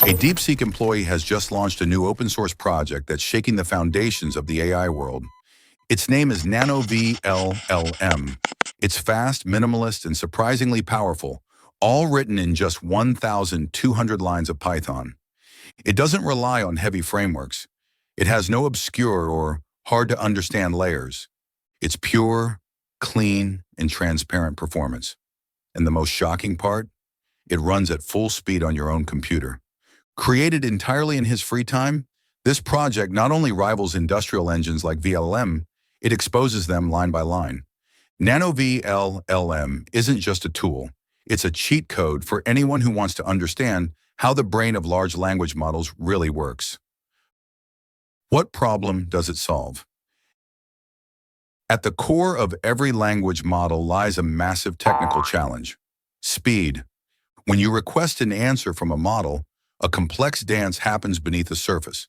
A DeepSeek employee has just launched a new open-source project that's shaking the foundations of the AI world. Its name is Nano VLLM. It's fast, minimalist, and surprisingly powerful, all written in just 1,200 lines of Python. It doesn't rely on heavy frameworks. It has no obscure or hard-to-understand layers. It's pure, clean, and transparent performance. And the most shocking part? It runs at full speed on your own computer. Created entirely in his free time, this project not only rivals industrial engines like VLLM, it exposes them line by line. Nano VLLM isn't just a tool, it's a cheat code for anyone who wants to understand how the brain of large language models really works. What problem does it solve? At the core of every language model lies a massive technical challenge: speed. When you request an answer from a model, a complex dance happens beneath the surface.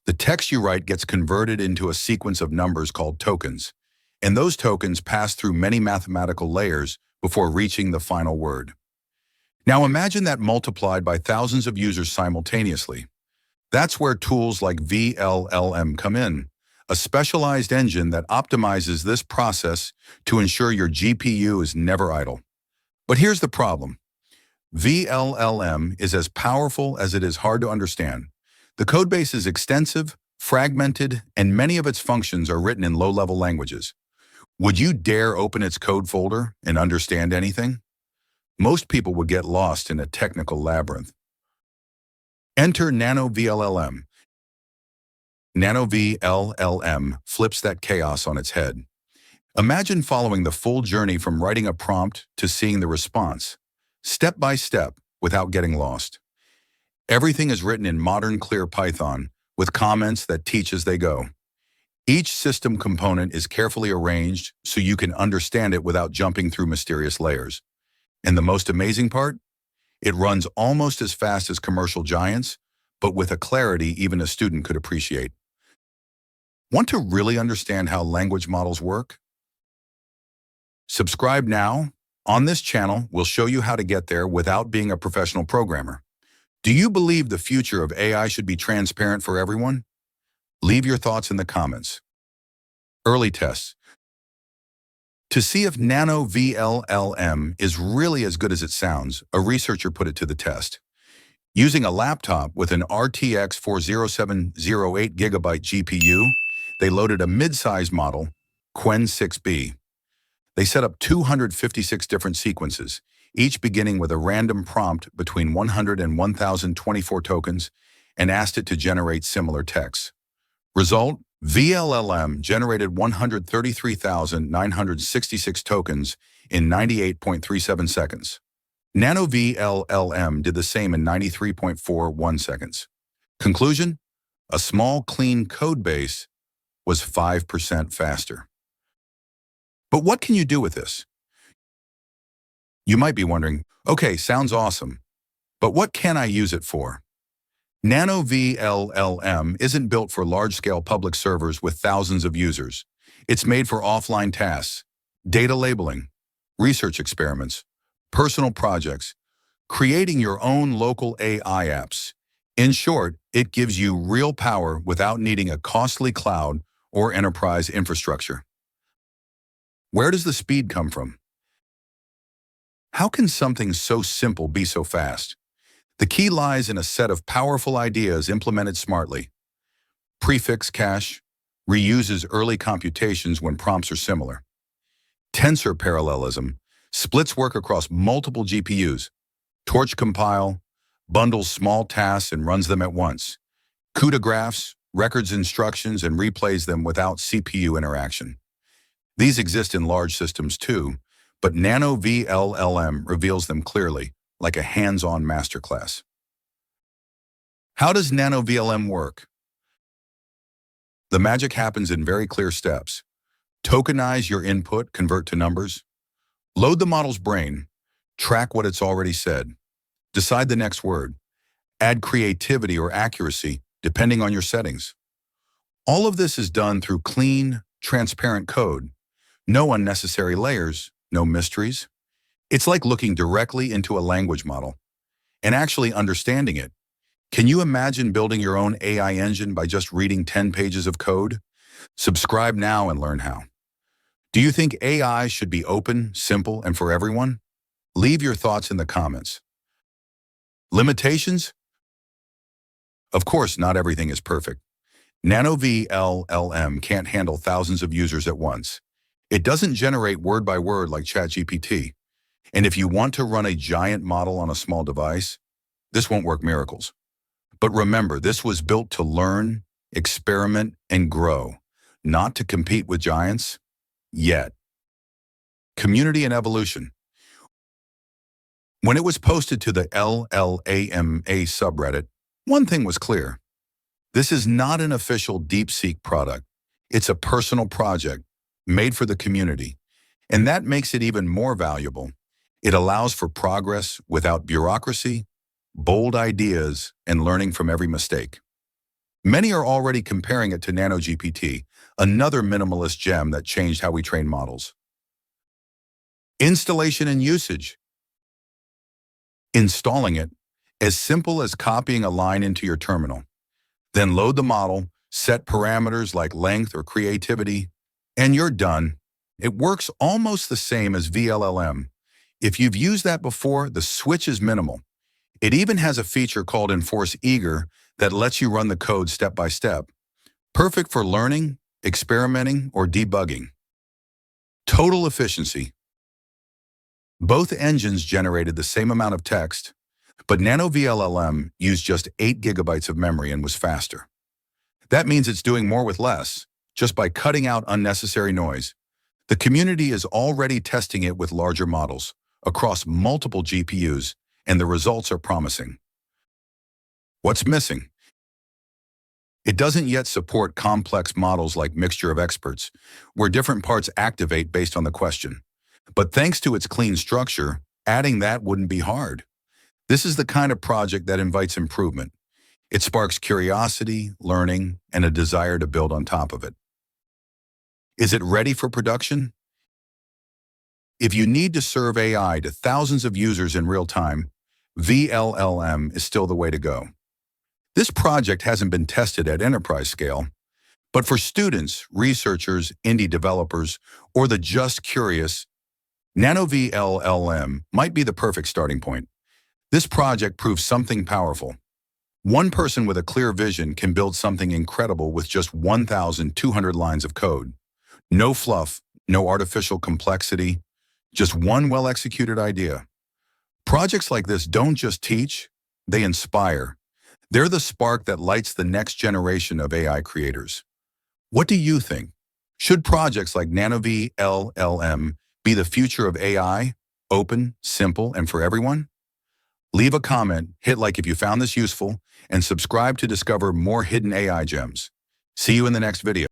The text you write gets converted into a sequence of numbers called tokens, and those tokens pass through many mathematical layers before reaching the final word. Now imagine that multiplied by thousands of users simultaneously. That's where tools like VLLM come in, a specialized engine that optimizes this process to ensure your GPU is never idle. But here's the problem. VLLM is as powerful as it is hard to understand. The codebase is extensive, fragmented, and many of its functions are written in low-level languages. Would you dare open its code folder and understand anything? Most people would get lost in a technical labyrinth. Enter Nano VLLM. Nano VLLM flips that chaos on its head. Imagine following the full journey from writing a prompt to seeing the response, step by step, without getting lost. Everything is written in modern, clear Python, with comments that teach as they go. Each system component is carefully arranged so you can understand it without jumping through mysterious layers. And the most amazing part? It runs almost as fast as commercial giants, but with a clarity even a student could appreciate. Want to really understand how language models work? Subscribe now. On this channel, we'll show you how to get there without being a professional programmer. Do you believe the future of AI should be transparent for everyone? Leave your thoughts in the comments. Early tests. To see if Nano VLLM is really as good as it sounds, a researcher put it to the test. Using a laptop with an RTX 40708 GB GPU, they loaded a mid-size model, Qwen 6B. They set up 256 different sequences, each beginning with a random prompt between 100 and 1024 tokens, and asked it to generate similar texts. Result: VLLM generated 133,966 tokens in 98.37 seconds. Nano VLLM did the same in 93.41 seconds. Conclusion: a small, clean code base was 5% faster. But what can you do with this? You might be wondering, okay, sounds awesome, but what can I use it for? Nano VLLM isn't built for large-scale public servers with thousands of users. It's made for offline tasks, data labeling, research experiments, personal projects, creating your own local AI apps. In short, it gives you real power without needing a costly cloud or enterprise infrastructure. Where does the speed come from? How can something so simple be so fast? The key lies in a set of powerful ideas implemented smartly. Prefix cache reuses early computations when prompts are similar. Tensor parallelism splits work across multiple GPUs. Torch compile bundles small tasks and runs them at once. CUDA graphs records instructions and replays them without CPU interaction. These exist in large systems too, but Nano VLLM reveals them clearly, like a hands-on masterclass. How does Nano VLLM work? The magic happens in very clear steps. Tokenize your input, convert to numbers. Load the model's brain. Track what it's already said. Decide the next word. Add creativity or accuracy, depending on your settings. All of this is done through clean, transparent code. No unnecessary layers, no mysteries. It's like looking directly into a language model and actually understanding it. Can you imagine building your own AI engine by just reading 10 pages of code? Subscribe now and learn how. Do you think AI should be open, simple, and for everyone? Leave your thoughts in the comments. Limitations? Of course, not everything is perfect. Nano VLLM can't handle thousands of users at once. It doesn't generate word by word like ChatGPT. And if you want to run a giant model on a small device, this won't work miracles. But remember, this was built to learn, experiment, and grow, not to compete with giants yet. Community and evolution. When it was posted to the LLAMA subreddit, one thing was clear. This is not an official DeepSeek product. It's a personal project made for the community. And that makes it even more valuable. It allows for progress without bureaucracy, bold ideas, and learning from every mistake. Many are already comparing it to NanoGPT, another minimalist gem that changed how we train models. Installation and usage. Installing it, as simple as copying a line into your terminal. Then load the model, set parameters like length or creativity, and you're done. It works almost the same as VLLM. If you've used that before, the switch is minimal. It even has a feature called Enforce Eager that lets you run the code step by step. Perfect for learning, experimenting, or debugging. Total efficiency. Both engines generated the same amount of text, but NanoVLLM used just 8 gigabytes of memory and was faster. That means it's doing more with less, just by cutting out unnecessary noise. The community is already testing it with larger models, across multiple GPUs, and the results are promising. What's missing? It doesn't yet support complex models like Mixture of Experts, where different parts activate based on the question. But thanks to its clean structure, adding that wouldn't be hard. This is the kind of project that invites improvement. It sparks curiosity, learning, and a desire to build on top of it. Is it ready for production? If you need to serve AI to thousands of users in real time, VLLM is still the way to go. This project hasn't been tested at enterprise scale, but for students, researchers, indie developers, or the just curious, NanoVLLM might be the perfect starting point. This project proves something powerful. One person with a clear vision can build something incredible with just 1,200 lines of code. No fluff, no artificial complexity, just one well-executed idea. Projects like this don't just teach, they inspire. They're the spark that lights the next generation of AI creators. What do you think? Should projects like NanoVLLM be the future of AI, open, simple, and for everyone? Leave a comment, hit like if you found this useful, and subscribe to discover more hidden AI gems. See you in the next video.